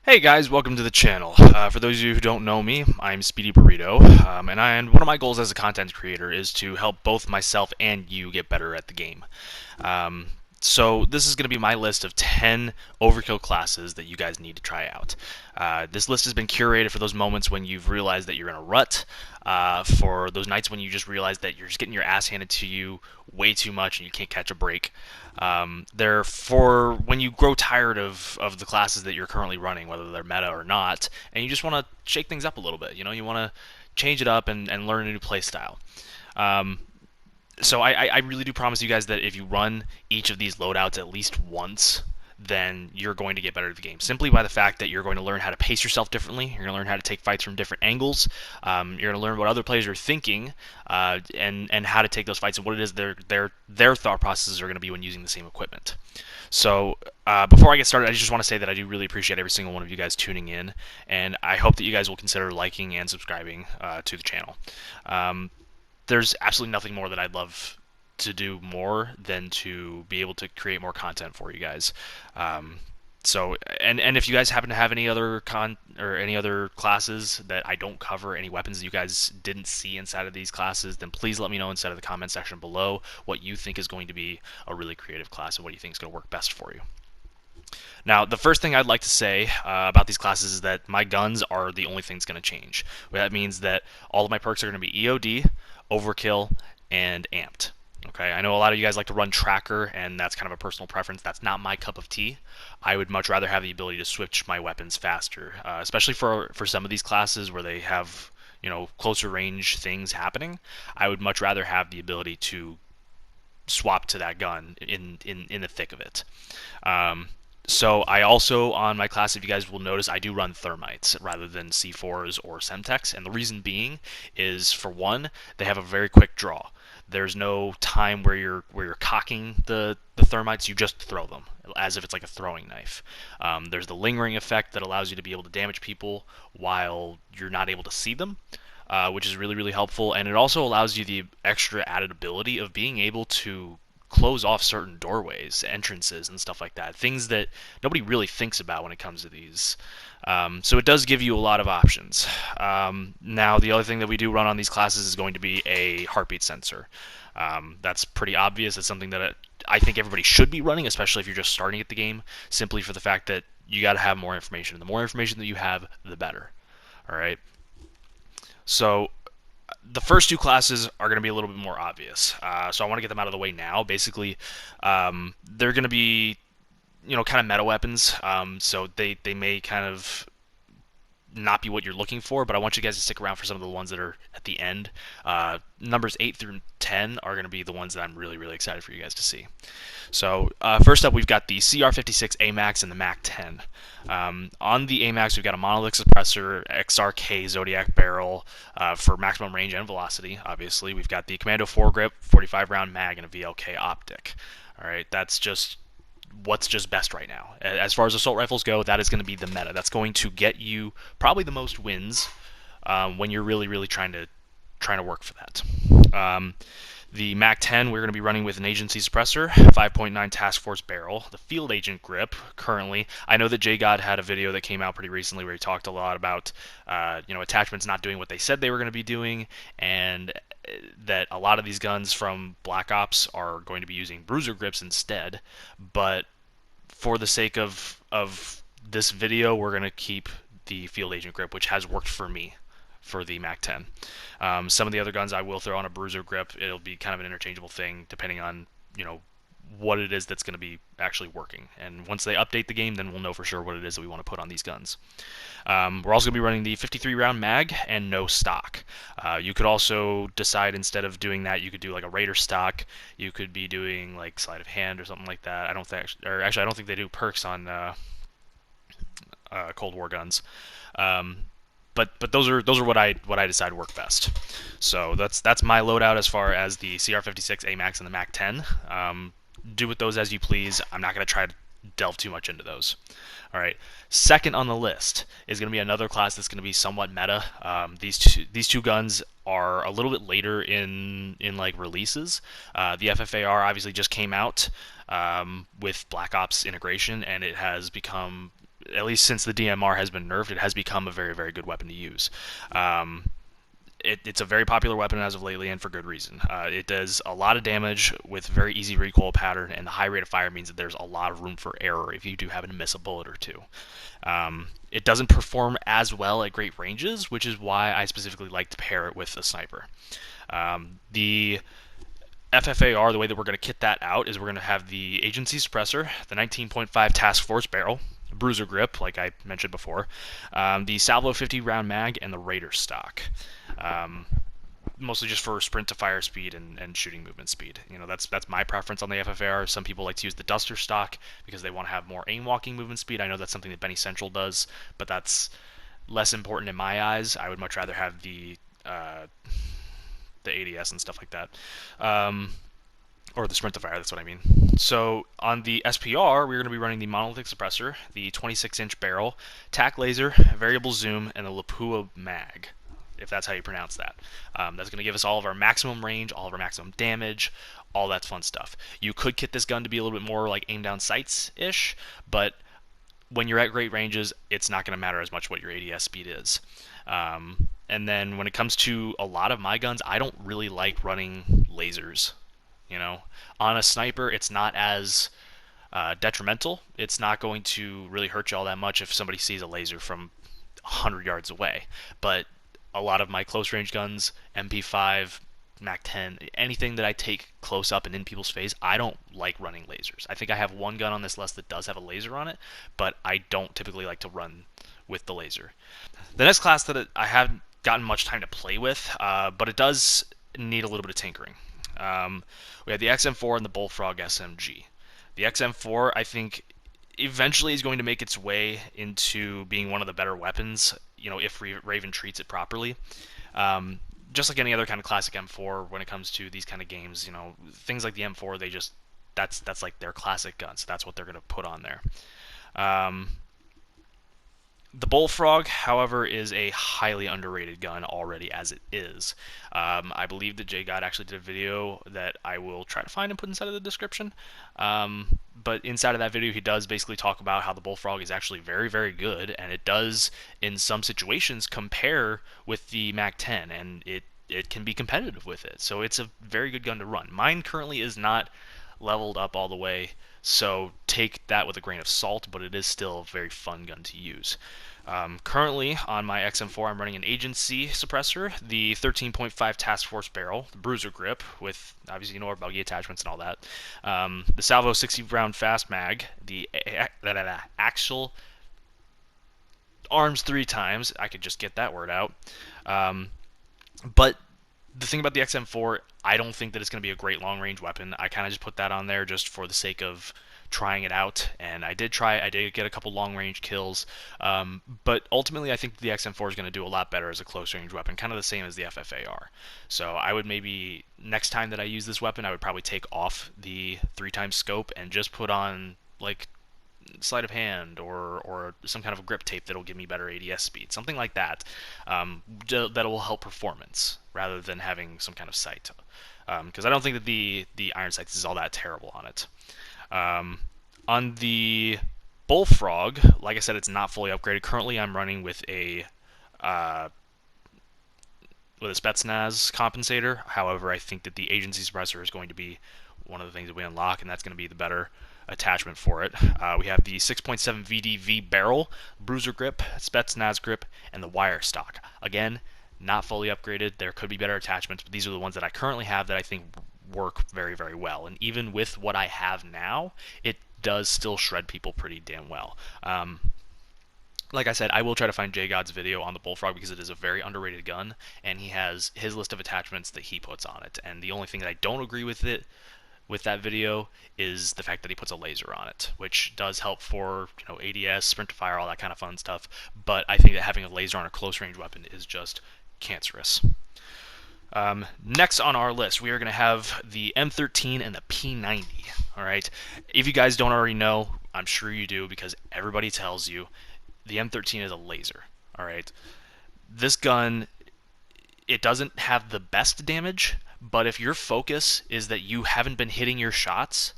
Hey guys, welcome to the channel. For those of you who don't know me, I'm Speedy Burrito, and one of my goals as a content creator is to help both myself and you get better at the game. Um, so this is going to be my list of 10 Overkill classes that you guys need to try out. This list has been curated for those moments when you've realized that you're in a rut, for those nights when you just realize that you're just getting your ass handed to you way too much and you can't catch a break. They're for when you grow tired of the classes that you're currently running, whether they're meta or not, and you just want to shake things up a little bit. You want to change it up and learn a new play style. Um, so I really do promise you guys that if you run each of these loadouts at least once, then you're going to get better at the game. Simply by the fact that you're going to learn how to pace yourself differently. You're going to learn how to take fights from different angles. You're going to learn what other players are thinking, and how to take those fights and what it is their thought processes are going to be when using the same equipment. So before I get started, I just want to say that I do really appreciate every single one of you guys tuning in, and I hope that you guys will consider liking and subscribing to the channel. There's absolutely nothing more that I'd love to do more than to be able to create more content for you guys. And if you guys happen to have any other any other classes that I don't cover, any weapons that you guys didn't see inside of these classes, then please let me know inside of the comment section below what you think is going to be a really creative class and what you think is going to work best for you. Now, the first thing I'd like to say about these classes is that my guns are the only thing that's going to change. That means that all of my perks are going to be EOD, Overkill, and Amped. Okay, I know a lot of you guys like to run Tracker, and that's kind of a personal preference. That's not my cup of tea. I would much rather have the ability to switch my weapons faster, especially for some of these classes where they have closer range things happening. I would much rather have the ability to swap to that gun in the thick of it. So I also, on my class, if you guys will notice, I do run thermites rather than C4s or Semtex, and the reason being is, for one, they have a very quick draw. There's no time where you're cocking the thermites. You just throw them as if it's like a throwing knife. There's the lingering effect that allows you to be able to damage people while you're not able to see them, which is really, really helpful. And it also allows you the extra added ability of being able to close off certain doorways, entrances, and stuff like that. Things that nobody really thinks about when it comes to these. So it does give you a lot of options. Now, the other thing that we do run on these classes is going to be a heartbeat sensor. That's pretty obvious. It's something that I think everybody should be running, especially if you're just starting at the game, simply for the fact that you got to have more information. The more information that you have, the better. All right. So the first two classes are going to be a little bit more obvious, so I want to get them out of the way now. Basically, they're going to be, kind of meta weapons, so they may kind of not be what you're looking for, but I want you guys to stick around for some of the ones that are at the end. Numbers 8 through 10 are going to be the ones that I'm really, really excited for you guys to see. So first up, we've got the Cr56 Amax and the Mac-10. On the Amax, we've got a monolith suppressor, XRK Zodiac barrel for maximum range and velocity, obviously. We've got the Merck4 Grip, 45-round mag, and a VLK optic. All right, that's just what's just best right now. As far as assault rifles go, that is going to be the meta. That's going to get you probably the most wins when you're really, really trying to work for that. The Mac-10, we're going to be running with an agency suppressor, 5.9 task force barrel, the field agent grip currently. I know that JGod had a video that came out pretty recently where he talked a lot about attachments not doing what they said they were going to be doing, and that a lot of these guns from Black Ops are going to be using bruiser grips instead. But for the sake of this video, we're going to keep the field agent grip, which has worked for me for the Mac-10. Some of the other guns I will throw on a bruiser grip. It'll be kind of an interchangeable thing depending on what it is that's going to be actually working. And once they update the game, then we'll know for sure what it is that we want to put on these guns. We're also going to be running the 53-round mag and no stock. You could also decide, instead of doing that, you could do like a Raider stock. You could be doing like sleight of hand or something like that. I don't think they do perks on Cold War guns. But those are what I decide work best. So that's my loadout as far as the Cr56 Amax and the Mac-10. Do with those as you please. I'm not going to try to delve too much into those. All right. Second on the list is going to be another class that's going to be somewhat meta. These two guns are a little bit later in like releases. The FFAR obviously just came out with Black Ops integration, and it has become at least since the DMR has been nerfed, it has become a very, very good weapon to use. Um, it's a very popular weapon as of lately, and for good reason. It does a lot of damage with very easy recoil pattern, and the high rate of fire means that there's a lot of room for error if you do happen to miss a bullet or two. It doesn't perform as well at great ranges, which is why I specifically like to pair it with a sniper. The FFAR, the way that we're going to kit that out is we're going to have the agency suppressor, the 19.5 task force barrel, bruiser grip, like I mentioned before, the salvo 50 round mag, and the raider stock. Mostly just for sprint to fire speed and shooting movement speed. You know, that's my preference on the FFAR. Some people like to use the Duster stock because they want to have more aim walking movement speed. I know that's something that Benny Central does, but that's less important in my eyes. I would much rather have the ADS and stuff like that. Or the sprint to fire, that's what I mean. So on the SPR, we're going to be running the monolithic suppressor, the 26-inch barrel, tac laser, variable zoom, and the Lapua mag, if that's how you pronounce that. That's going to give us all of our maximum range, all of our maximum damage, all that fun stuff. You could kit this gun to be a little bit more like aim down sights-ish, but when you're at great ranges, it's not going to matter as much what your ADS speed is. And then when it comes to a lot of my guns, I don't really like running lasers. You know, on a sniper, it's not as detrimental. It's not going to really hurt you all that much if somebody sees a laser from 100 yards away. But a lot of my close range guns, MP5, MAC-10, anything that I take close up and in people's face, I don't like running lasers. I think I have one gun on this list that does have a laser on it, but I don't typically like to run with the laser. The next class that I haven't gotten much time to play with, but it does need a little bit of tinkering. We have the XM4 and the Bullfrog SMG. The XM4, I think, eventually is going to make its way into being one of the better weapons, you know, if Raven treats it properly. Just like any other kind of classic M4 when it comes to these kind of games, you know, things like the M4, they just, that's like their classic gun, so that's what they're going to put on there. The Bullfrog, however, is a highly underrated gun already as it is. I believe that JGod actually did a video that I will try to find and put inside of the description. But inside of that video, he does basically talk about how the Bullfrog is actually very, very good, and it does, in some situations, compare with the MAC-10, and it can be competitive with it. So it's a very good gun to run. Mine currently is not leveled up all the way, so take that with a grain of salt, but it is still a very fun gun to use. Currently, on my XM4, I'm running an agency suppressor, the 13.5 task force barrel, the bruiser grip, with obviously our buggy attachments and all that, the salvo 60 round fast mag, the axial arms 3 times, I could just get that word out, but the thing about the XM4, I don't think that it's going to be a great long-range weapon. I kind of just put that on there just for the sake of trying it out, and I did get a couple long-range kills, but ultimately I think the XM4 is going to do a lot better as a close-range weapon, kind of the same as the FFAR. So I would maybe, next time that I use this weapon, I would probably take off the 3x scope and just put on, like, sleight of hand or some kind of a grip tape that'll give me better ADS speed, something like that, that will help performance rather than having some kind of sight, because I don't think that the iron sights is all that terrible on it. On the Bullfrog, like I said, it's not fully upgraded. Currently, I'm running with a Spetsnaz compensator. However, I think that the agency suppressor is going to be one of the things that we unlock, and that's going to be the better attachment for it. We have the 6.7 VDV barrel, bruiser grip, Spetsnaz grip, and the wire stock. Again, not fully upgraded. There could be better attachments, but these are the ones that I currently have that I think work very, very well. And even with what I have now, it does still shred people pretty damn well. Like I said, I will try to find JGod's video on the Bullfrog because it is a very underrated gun, and he has his list of attachments that he puts on it. And the only thing that I don't agree with that video is the fact that he puts a laser on it, which does help for, you know, ADS, sprint to fire, all that kind of fun stuff. But I think that having a laser on a close range weapon is just cancerous. Next on our list, we are going to have the M13 and the P90. All right, if you guys don't already know, I'm sure you do because everybody tells you, the M13 is a laser. All right, this gun, it doesn't have the best damage, but if your focus is that you haven't been hitting your shots,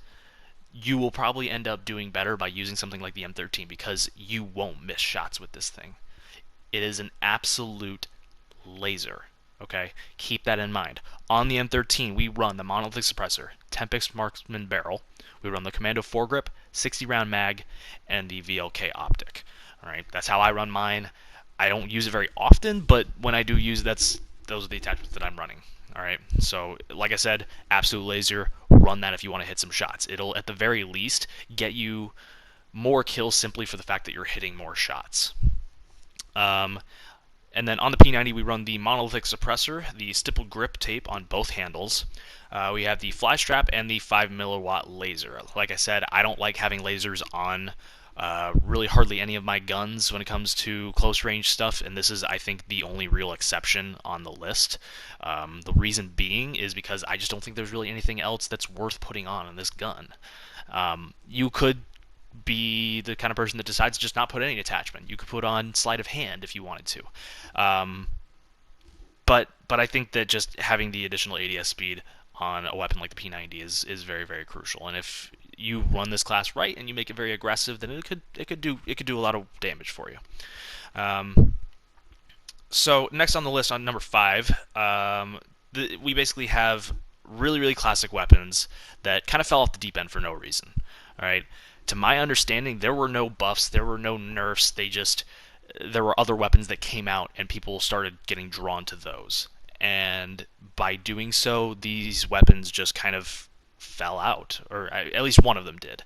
you will probably end up doing better by using something like the M13 because you won't miss shots with this thing. It is an absolute laser. Okay, keep that in mind. On the M13, we run the monolithic suppressor, Tempest marksman barrel. We run the Commando 4 grip, 60 round mag, and the VLK optic. All right, that's how I run mine. I don't use it very often, but when I do use it, those are the attachments that I'm running. All right, so like I said, absolute laser. Run that if you want to hit some shots. It'll at the very least get you more kills simply for the fact that you're hitting more shots. Um, and then on the P90, we run the monolithic suppressor, the stippled grip tape on both handles. We have the fly strap and the 5 milliwatt laser. Like I said, I don't like having lasers on really hardly any of my guns when it comes to close range stuff, and this is, I think, the only real exception on the list. The reason being is because I just don't think there's really anything else that's worth putting on this gun. You could be the kind of person that decides to just not put any attachment. You could put on sleight of hand if you wanted to. But I think that just having the additional ADS speed on a weapon like the P90 is very, very crucial. And if you run this class right and you make it very aggressive, then it could do a lot of damage for you. So next on the list, on number 5, we basically have really, really classic weapons that kind of fell off the deep end for no reason. All right. To my understanding, there were no buffs, there were no nerfs. There were other weapons that came out, and people started getting drawn to those. And by doing so, these weapons just kind of fell out, or at least one of them did.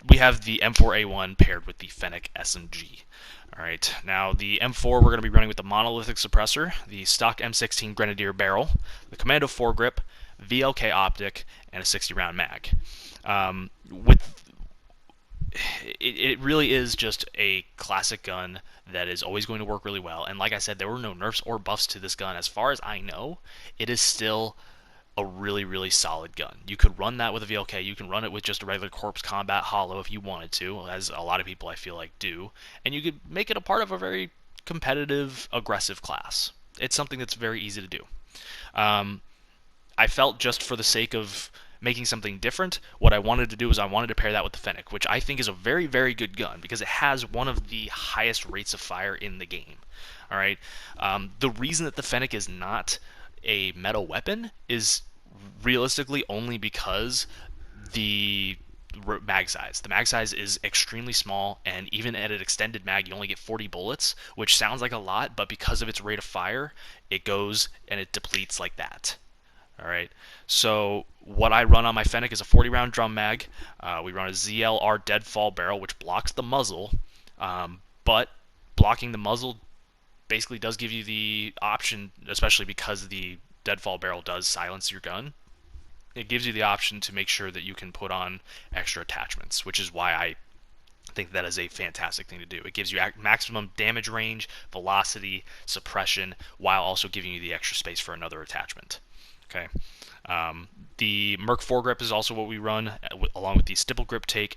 We have the M4A1 paired with the Fennec SMG. All right, now the M4 we're going to be running with the monolithic suppressor, the stock M16 Grenadier barrel, the Commando 4 grip, VLK optic, and a 60 round mag. It really is just a classic gun that is always going to work really well. And like I said, there were no nerfs or buffs to this gun. As far as I know, it is still a really, really solid gun. You could run that with a VLK. You can run it with just a regular Corpse Combat Hollow if you wanted to, as a lot of people I feel like do. And you could make it a part of a very competitive, aggressive class. It's something that's very easy to do. I felt just for the sake of making something different, what I wanted to do is I wanted to pair that with the Fennec, which I think is a very, very good gun because it has one of the highest rates of fire in the game. All right, the reason that the Fennec is not a meta weapon is realistically only because the mag size. The mag size is extremely small, and even at an extended mag, you only get 40 bullets, which sounds like a lot, but because of its rate of fire, it goes and it depletes like that. All right, so what I run on my Fennec is a 40 round drum mag. We run a ZLR deadfall barrel, which blocks the muzzle, but blocking the muzzle basically does give you the option, especially because the deadfall barrel does silence your gun. It gives you the option to make sure that you can put on extra attachments, which is why I think that is a fantastic thing to do. It gives you maximum damage range, velocity, suppression, while also giving you the extra space for another attachment. Okay. The Merck4 Grip is also what we run, along with the stippled grip tape,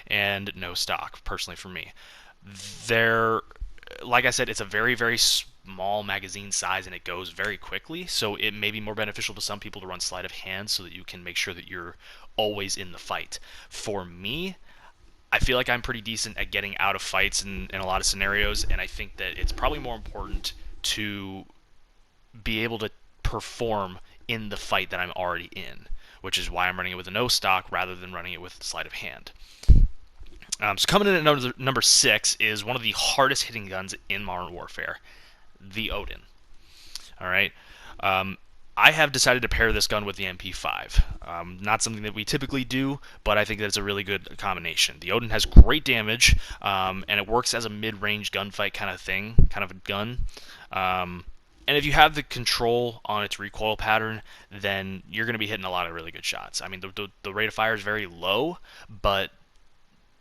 and no stock, personally for me. Like I said, it's a very, very small magazine size, and it goes very quickly, so it may be more beneficial to some people to run sleight of hand so that you can make sure that you're always in the fight. For me, I feel like I'm pretty decent at getting out of fights in a lot of scenarios, and I think that it's probably more important to be able to perform in the fight that I'm already in, which is why I'm running it with a no stock rather than running it with sleight of hand. So coming in at number 6 is one of the hardest hitting guns in Modern Warfare, the Odin. All right, I have decided to pair this gun with the MP5. Not something that we typically do, but I think that's a really good combination. The Odin has great damage, and it works as a mid-range gunfight kind of a gun. And if you have the control on its recoil pattern, then you're going to be hitting a lot of really good shots. I mean, the rate of fire is very low, but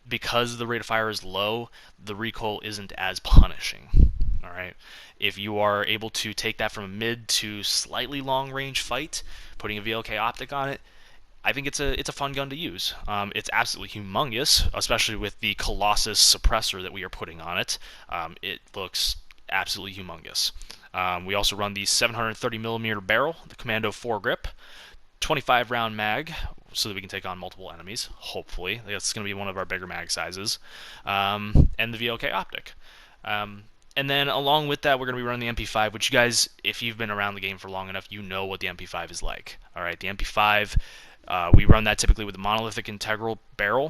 because the rate of fire is low, the recoil isn't as punishing. All right. If you are able to take that from a mid to slightly long range fight, putting a VLK optic on it, I think it's a fun gun to use. It's absolutely humongous, especially with the Colossus suppressor that we are putting on it. It looks absolutely humongous. We also run the 730mm barrel, the Commando 4 grip, 25 round mag so that we can take on multiple enemies. Hopefully, that's going to be one of our bigger mag sizes, and the VOK optic. And then along with that, we're going to be running the MP5, which you guys, if you've been around the game for long enough, you know what the MP5 is like. All right, the MP5, we run that typically with the monolithic integral barrel,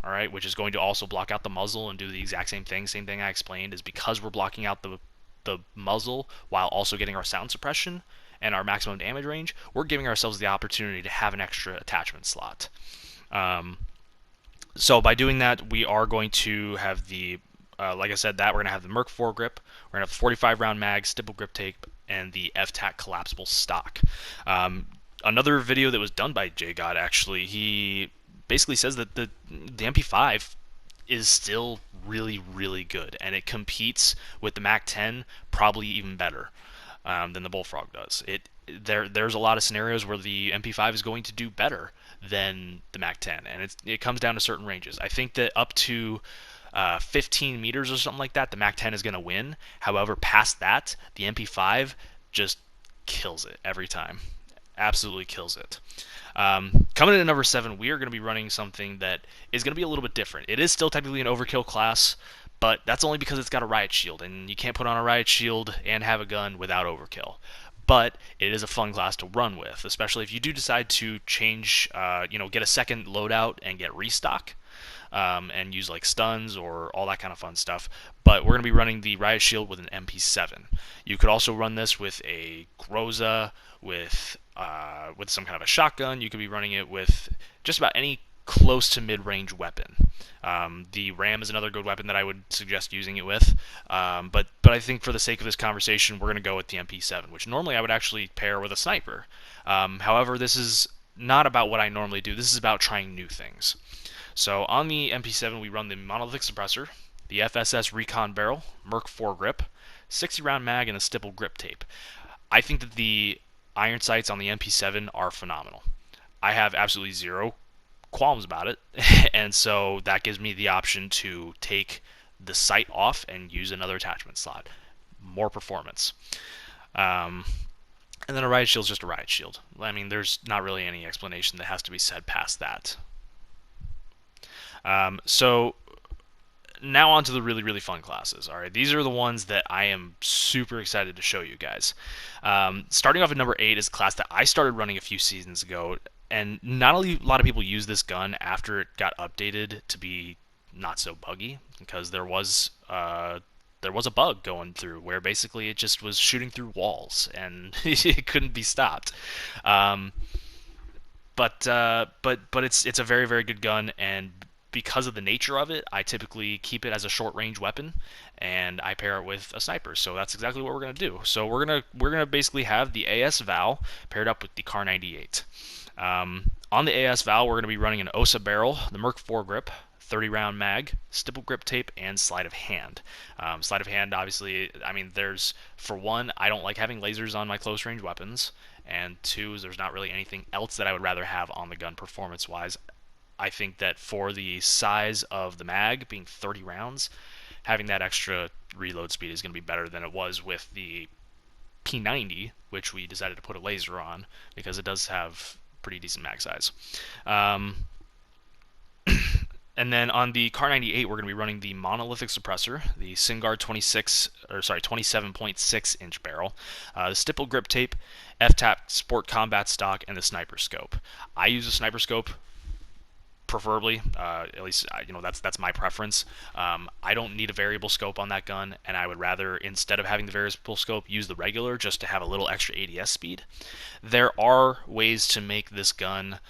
all right, which is going to also block out the muzzle and do the exact same thing. Same thing I explained is because we're blocking out the muzzle while also getting our sound suppression and our maximum damage range, we're giving ourselves the opportunity to have an extra attachment slot. So by doing that, we are going to have the, like I said, that we're going to have the Merck4 Grip, we're going to have 45 round mag, stipple grip tape, and the FTAC collapsible stock. Another video that was done by JGod, actually, he basically says that the MP5 is still really, really good, and it competes with the Mac 10 probably even better than the Bullfrog does. There's a lot of scenarios where the MP5 is going to do better than the Mac 10, and it comes down to certain ranges. I think that up to 15 meters or something like that, the Mac 10 is going to win. However, past that, the MP5 just kills it every time. Absolutely kills it. Coming in at number 7, we are going to be running something that is going to be a little bit different. It is still technically an overkill class, but that's only because it's got a riot shield, and you can't put on a riot shield and have a gun without overkill. But it is a fun class to run with, especially if you do decide to change, get a second loadout and get restock, and use like stuns or all that kind of fun stuff. But we're going to be running the riot shield with an MP7. You could also run this with a Groza, with some kind of a shotgun. You could be running it with just about any close to mid-range weapon. The Ram is another good weapon that I would suggest using it with, but I think for the sake of this conversation, we're going to go with the MP7, which normally I would actually pair with a sniper. However, this is not about what I normally do. This is about trying new things. So on the MP7, we run the monolithic suppressor, the FSS Recon barrel, Merck4 Grip, 60 round mag, and a stipple grip tape. I think that the iron sights on the MP7 are phenomenal. I have absolutely zero qualms about it, and so that gives me the option to take the sight off and use another attachment slot. More performance. And then a riot shield is just a riot shield. I mean, there's not really any explanation that has to be said past that. So now on to the really, really fun classes. All right, these are the ones that I am super excited to show you guys. Starting off at number 8 is a class that I started running a few seasons ago, and not only a lot of people use this gun after it got updated to be not so buggy, because there was a bug going through where basically it just was shooting through walls and it couldn't be stopped. But it's a very, very good gun, and because of the nature of it, I typically keep it as a short-range weapon, and I pair it with a sniper. So that's exactly what we're gonna do. So we're gonna basically have the AS Val paired up with the Cr58. On the AS Val, we're gonna be running an OSA barrel, the Merck4 Grip, 30 round mag, stipple grip tape, and sleight of hand. Sleight of hand, obviously, I mean, for one, I don't like having lasers on my close range weapons, and two, there's not really anything else that I would rather have on the gun performance-wise. I think that for the size of the mag, being 30 rounds, having that extra reload speed is going to be better than it was with the P90, which we decided to put a laser on because it does have pretty decent mag size. And then on the Cr58, we're going to be running the monolithic suppressor, the Singar 27.6 inch barrel, the stipple grip tape, FTAP sport combat stock, and the sniper scope. I use a sniper scope, preferably, at least that's my preference. I don't need a variable scope on that gun, and I would rather, instead of having the variable scope, use the regular just to have a little extra ADS speed. There are ways to make this gun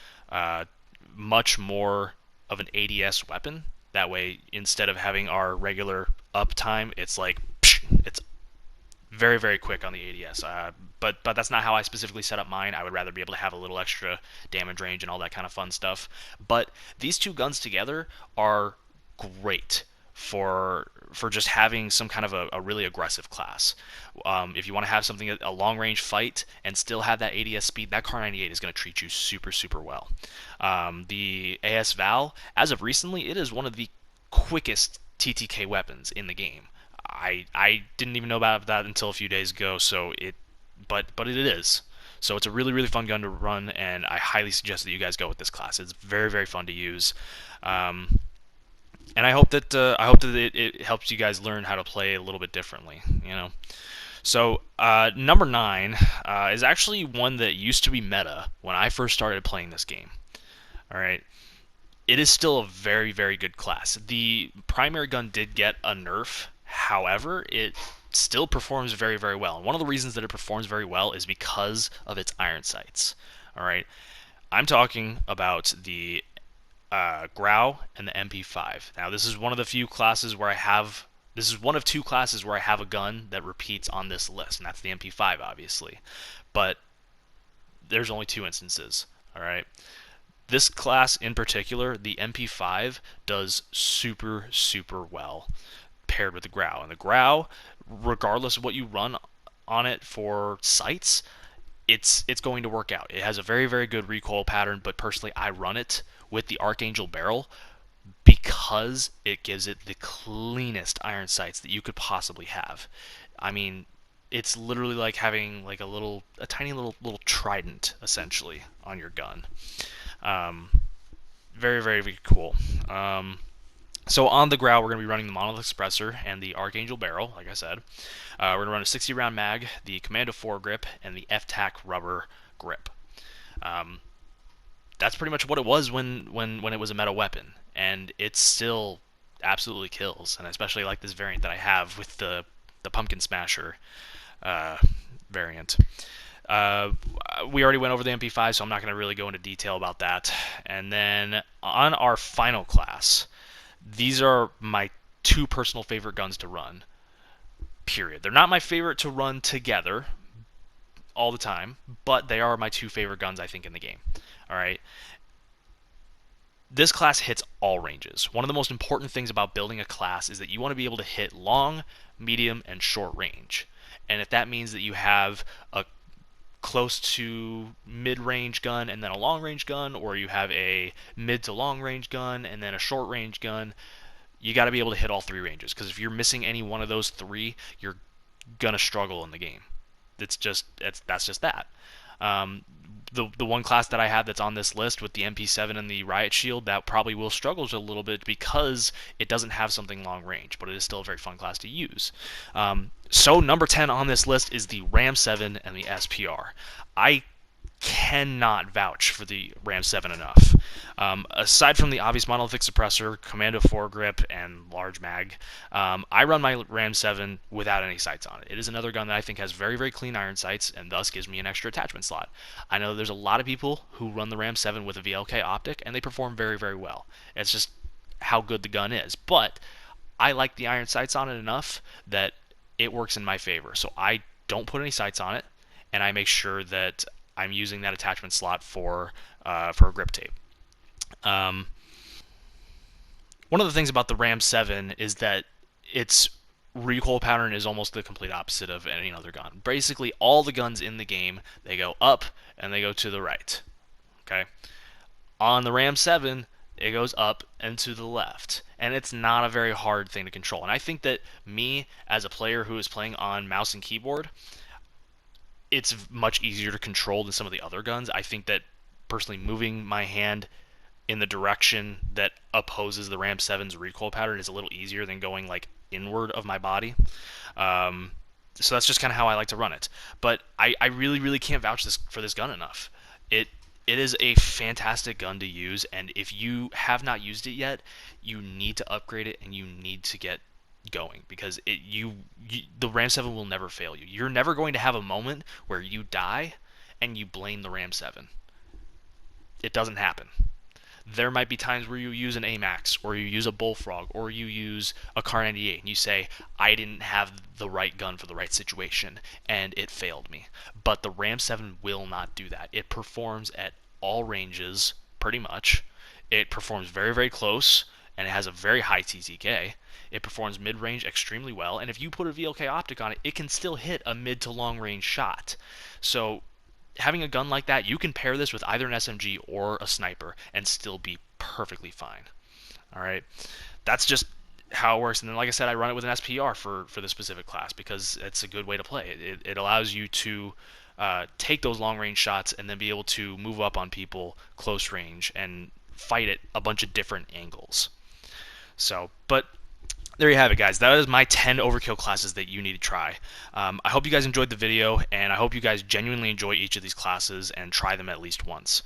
much more of an ADS weapon. That way, instead of having our regular uptime, it's like it's very, very quick on the ADS. But that's not how I specifically set up mine. I would rather be able to have a little extra damage range and all that kind of fun stuff. But these two guns together are great for just having some kind of a really aggressive class. If you want to have something, a long range fight, and still have that ADS speed, that Cr98 is going to treat you super, super well. The AS Val, as of recently, it is one of the quickest TTK weapons in the game. I didn't even know about that until a few days ago, but it is. So it's a really, really fun gun to run, and I highly suggest that you guys go with this class. It's very, very fun to use. And I hope that it helps you guys learn how to play a little bit differently. So number 9 is actually one that used to be meta when I first started playing this game. All right, it is still a very, very good class. The primary gun did get a nerf, however, it still performs very, very well. And one of the reasons that it performs very well is because of its iron sights. All right, I'm talking about the Grau and the MP5. Now, this is one of the few classes where I have. This is one of 2 classes where I have a gun that repeats on this list, and that's the MP5, obviously. But there's only 2 instances. All right. This class in particular, the MP5, does super, super well paired with the Grau. And the Grau, regardless of what you run on it for sights, it's going to work out. It has a very, very good recoil pattern, but personally I run it with the Archangel barrel because it gives it the cleanest iron sights that you could possibly have. I mean, it's literally like having like a tiny little trident essentially on your gun. Very, very, very cool. So on the Grau, we're going to be running the Monolith Suppressor and the Archangel Barrel, like I said. We're going to run a 60-round mag, the Cr56 Grip, and the F-Tac Rubber Grip. That's pretty much what it was when it was a meta weapon, and it still absolutely kills. And I especially like this variant that I have with the Pumpkin Smasher variant. We already went over the MP5, so I'm not going to really go into detail about that. And then on our final class, these are my 2 personal favorite guns to run, period. They're not my favorite to run together all the time, but they are my 2 favorite guns, I think, in the game. All right. This class hits all ranges. One of the most important things about building a class is that you want to be able to hit long, medium, and short range. And if that means that you have a close to mid-range gun and then a long-range gun, or you have a mid to long-range gun and then a short-range gun, you got to be able to hit all 3 ranges, because if you're missing any one of those 3, you're gonna struggle in the game. That's just that. The one class that I have that's on this list with the MP7 and the Riot Shield, that probably will struggle a little bit because it doesn't have something long range, but it is still a very fun class to use. So number 10 on this list is the Ram 7 and the SPR. I cannot vouch for the Ram 7 enough. Aside from the obvious monolithic suppressor, Cr56 Grip, and large mag, I run my Ram 7 without any sights on it. It is another gun that I think has very, very clean iron sights and thus gives me an extra attachment slot. I know there's a lot of people who run the Ram 7 with a VLK optic and they perform very, very well. It's just how good the gun is. But I like the iron sights on it enough that it works in my favor. So I don't put any sights on it, and I make sure that I'm using that attachment slot for a grip tape. One of the things about the Ram 7 is that its recoil pattern is almost the complete opposite of any other gun. Basically, all the guns in the game, they go up and they go to the right. Okay? On the Ram 7, it goes up and to the left. And it's not a very hard thing to control. And I think that me, as a player who is playing on mouse and keyboard, it's much easier to control than some of the other guns. I think that personally moving my hand in the direction that opposes the Ram 7's recoil pattern is a little easier than going like inward of my body. So that's just kind of how I like to run it. But I really, really can't vouch for this gun enough. It is a fantastic gun to use, and if you have not used it yet, you need to upgrade it and you need to get going, because the Ram 7 will never fail you. You're never going to have a moment where you die and you blame the Ram 7. It doesn't happen. There might be times where you use an Amax, or you use a Bullfrog, or you use a Cr98, and you say, I didn't have the right gun for the right situation, and it failed me. But the Ram 7 will not do that. It performs at all ranges, pretty much. It performs very, very close, and it has a very high TTK. It performs mid-range extremely well, and if you put a VLK optic on it, it can still hit a mid to long-range shot. So having a gun like that, you can pair this with either an SMG or a sniper and still be perfectly fine. All right, that's just how it works. And then, like I said, I run it with an SPR for this specific class because it's a good way to play. It allows you to take those long range shots and then be able to move up on people close range and fight at a bunch of different angles. So, but there you have it, guys. That is my 10 overkill classes that you need to try. I hope you guys enjoyed the video, and I hope you guys genuinely enjoy each of these classes and try them at least once.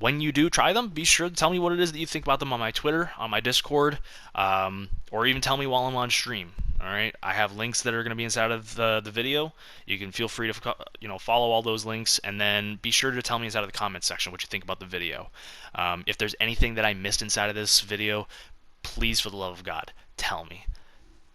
When you do try them, be sure to tell me what it is that you think about them on my Twitter, on my Discord, or even tell me while I'm on stream. All right, I have links that are going to be inside of the video. You can feel free to follow all those links, and then be sure to tell me inside of the comments section what you think about the video. If there's anything that I missed inside of this video, please, for the love of God, tell me.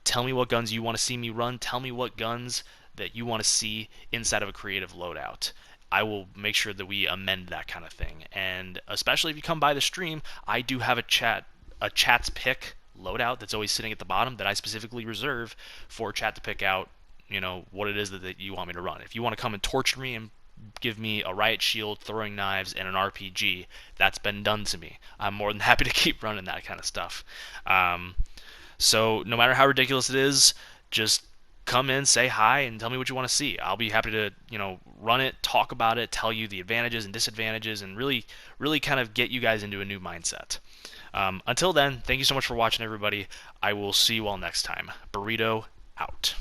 Tell me what guns you want to see me run. Tell me what guns that you want to see inside of a creative loadout. I will make sure that we amend that kind of thing. And especially if you come by the stream, I do have a chat's pick loadout that's always sitting at the bottom that I specifically reserve for chat to pick out, what it is that you want me to run. If you want to come and torture me and give me a riot shield, throwing knives, and an RPG, that's been done to me. I'm more than happy to keep running that kind of stuff. So no matter how ridiculous it is, just come in, say hi, and tell me what you want to see. I'll be happy to, run it, talk about it, tell you the advantages and disadvantages, and really, really kind of get you guys into a new mindset. Until then, thank you so much for watching, everybody. I will see you all next time. Burrito out.